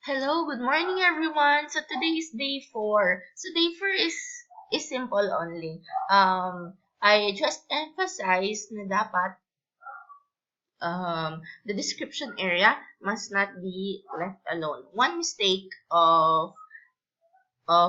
Hello, good morning everyone. So today is day 4. So day 4 is simple only. I just emphasize na dapat the description area must not be left alone. One mistake of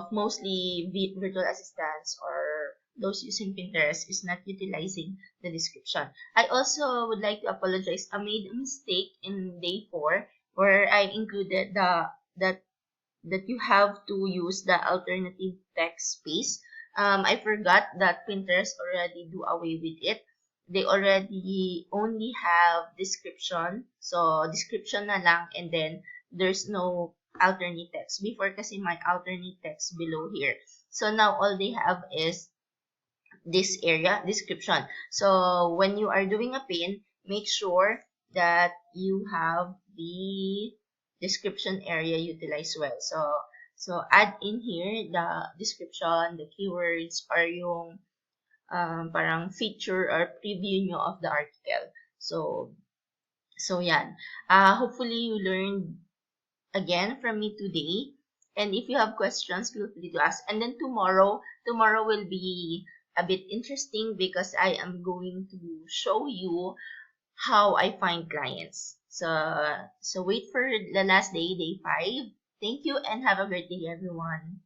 mostly virtual assistants or those using Pinterest is not utilizing the description. I also would like to apologize. I made a mistake in day 4 where I included that that you have to use the alternative text space. I forgot that Pinterest already do away with it. They already only have description. So, description na lang and then there's no alternate text. Before kasi may alternate text below here. So, now all they have is this area description. So, when you are doing a pin, make sure that you have the description area utilized well. So add in here the description, the keywords, or yung parang feature or preview nyo of the article. So yan. Hopefully you learned again from me today. And if you have questions, feel free to ask. And then tomorrow will be a bit interesting because I am going to show you how I find clients. So wait for the last day, day 5. Thank you and have a great day, everyone.